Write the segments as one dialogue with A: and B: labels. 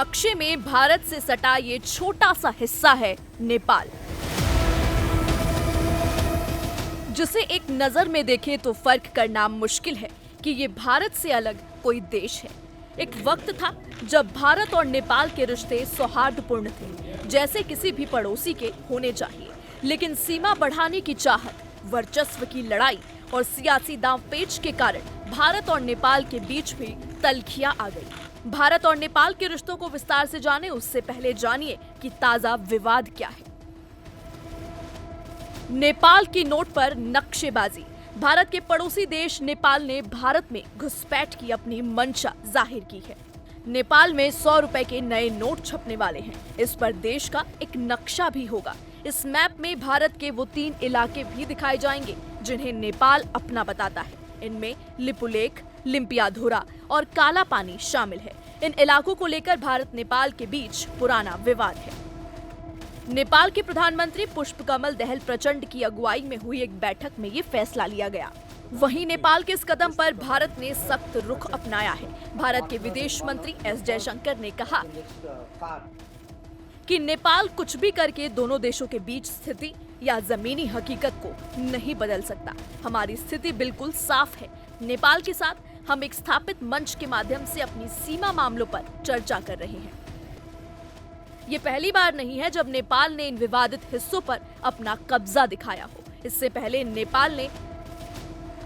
A: नक्शे में भारत से सटा ये छोटा सा हिस्सा है नेपाल, जिसे एक नजर में देखें तो फर्क करना मुश्किल है कि ये भारत से अलग कोई देश है। एक वक्त था जब भारत और नेपाल के रिश्ते सौहार्दपूर्ण थे, जैसे किसी भी पड़ोसी के होने चाहिए। लेकिन सीमा बढ़ाने की चाहत, वर्चस्व की लड़ाई और सियासी दांवपेच के कारण भारत और नेपाल के बीच भी तल्खियां आ गई। भारत और नेपाल के रिश्तों को विस्तार से जाने उससे पहले जानिए कि ताजा विवाद क्या है। नेपाल की नोट पर नक्शेबाजी। भारत के पड़ोसी देश नेपाल ने भारत में घुसपैठ की अपनी मंशा जाहिर की है। नेपाल में 100 रुपए के नए नोट छपने वाले हैं। इस पर देश का एक नक्शा भी होगा। इस मैप में भारत के वो 3 इलाके भी दिखाए जाएंगे जिन्हें नेपाल अपना बताता है। इनमें लिपुलेख, लिम्पियाधुरा और काला पानी शामिल है। इन इलाकों को लेकर भारत नेपाल के बीच पुराना विवाद है। नेपाल के प्रधानमंत्री पुष्पकमल दहल प्रचंड की अगुवाई में हुई एक बैठक में ये फैसला लिया गया। वहीं नेपाल के इस कदम पर भारत ने सख्त रुख अपनाया है। भारत के विदेश मंत्री एस जयशंकर ने कहा कि नेपाल कुछ भी करके दोनों देशों के बीच स्थिति या जमीनी हकीकत को नहीं बदल सकता। हमारी स्थिति बिल्कुल साफ है। नेपाल के साथ हम एक स्थापित मंच के माध्यम से अपनी सीमा मामलों पर चर्चा कर रहे हैं। ये पहली बार नहीं है जब नेपाल ने इन विवादित हिस्सों पर अपना कब्जा दिखाया हो। इससे पहले नेपाल ने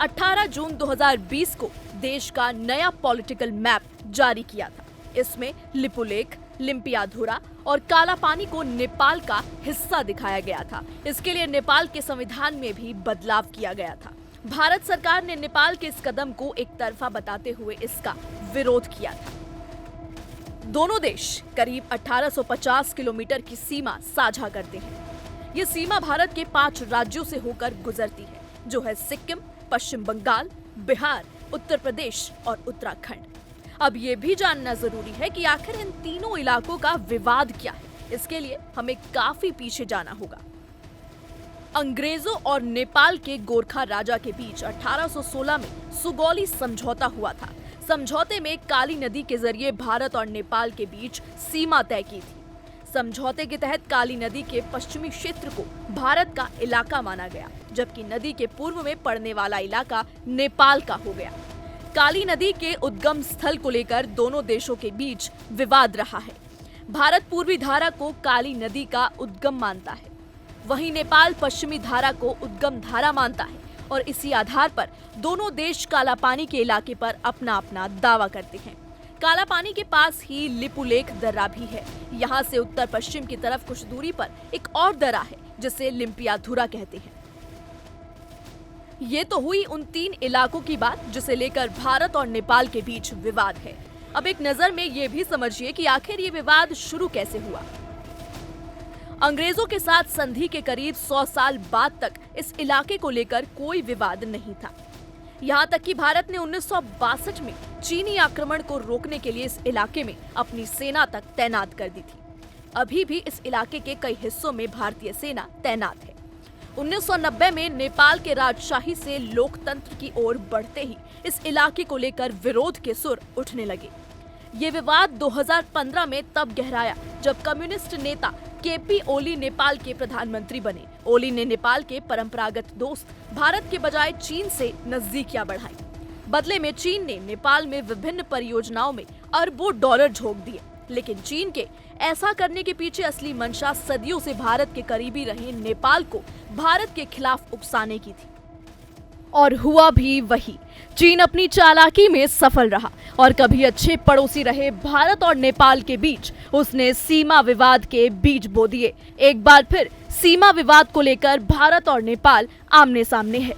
A: 18 जून 2020 को देश का नया पॉलिटिकल मैप जारी किया था। इसमें लिपुलेख, लिम्पियाधुरा और काला पानी को नेपाल का हिस्सा दिखाया गया था। इसके लिए नेपाल के संविधान में भी बदलाव किया गया था। भारत सरकार ने नेपाल के इस कदम को एक तरफा बताते हुए इसका विरोध किया था। दोनों देश करीब 1850 किलोमीटर की सीमा साझा करते हैं। ये सीमा भारत के 5 राज्यों से होकर गुजरती है, जो है सिक्किम, पश्चिम बंगाल, बिहार, उत्तर प्रदेश और उत्तराखंड। अब ये भी जानना जरूरी है कि आखिर इन तीनों इलाकों का विवाद क्या है। इसके लिए हमें काफी पीछे जाना होगा। अंग्रेजों और नेपाल के गोरखा राजा के बीच 1816 में सुगौली समझौता हुआ था। समझौते में काली नदी के जरिए भारत और नेपाल के बीच सीमा तय की थी। समझौते के तहत काली नदी के पश्चिमी क्षेत्र को भारत का इलाका माना गया, जबकि नदी के पूर्व में पड़ने वाला इलाका नेपाल का हो गया। काली नदी के उद्गम स्थल को लेकर दोनों देशों के बीच विवाद रहा है। भारत पूर्वी धारा को काली नदी का उद्गम मानता है, वहीं नेपाल पश्चिमी धारा को उद्गम धारा मानता है और इसी आधार पर दोनों देश काला पानी के इलाके पर अपना अपना दावा करते हैं। काला पानी के पास ही लिपुलेख दर्रा भी है। यहाँ से उत्तर पश्चिम की तरफ कुछ दूरी पर एक और दर्रा है जिसे लिम्पियाधुरा कहते हैं। ये तो हुई उन 3 इलाकों की बात जिसे लेकर भारत और नेपाल के बीच विवाद है। अब एक नजर में ये भी समझिए कि आखिर ये विवाद शुरू कैसे हुआ। अंग्रेजों के साथ संधि के करीब 100 साल बाद तक इस इलाके को लेकर कोई विवाद नहीं था। यहाँ तक कि भारत ने 1962 में चीनी आक्रमण को रोकने के लिए इस इलाके में अपनी सेना तक तैनात कर दी थी। अभी भी इस इलाके के कई हिस्सों में भारतीय सेना तैनात है। 1990 में नेपाल के राजशाही से लोकतंत्र की ओर बढ़ते ही इस इलाके को लेकर विरोध के सुर उठने लगे। ये विवाद 2015 में तब गहराया जब कम्युनिस्ट नेता केपी ओली नेपाल के प्रधानमंत्री बने। ओली ने नेपाल के परंपरागत दोस्त भारत के बजाय चीन से नजदीकियां बढ़ाई। बदले में चीन ने नेपाल में विभिन्न परियोजनाओं में अरबों डॉलर झोंक दिए। लेकिन चीन के ऐसा करने के पीछे असली मंशा सदियों से भारत के करीबी रहे नेपाल को भारत के खिलाफ उकसाने की थी। और हुआ भी वही। चीन अपनी चालाकी में सफल रहा और कभी अच्छे पड़ोसी रहे भारत और नेपाल के बीच उसने सीमा विवाद के बीज बो दिए। एक बार फिर सीमा विवाद को लेकर भारत और नेपाल आमने सामने है।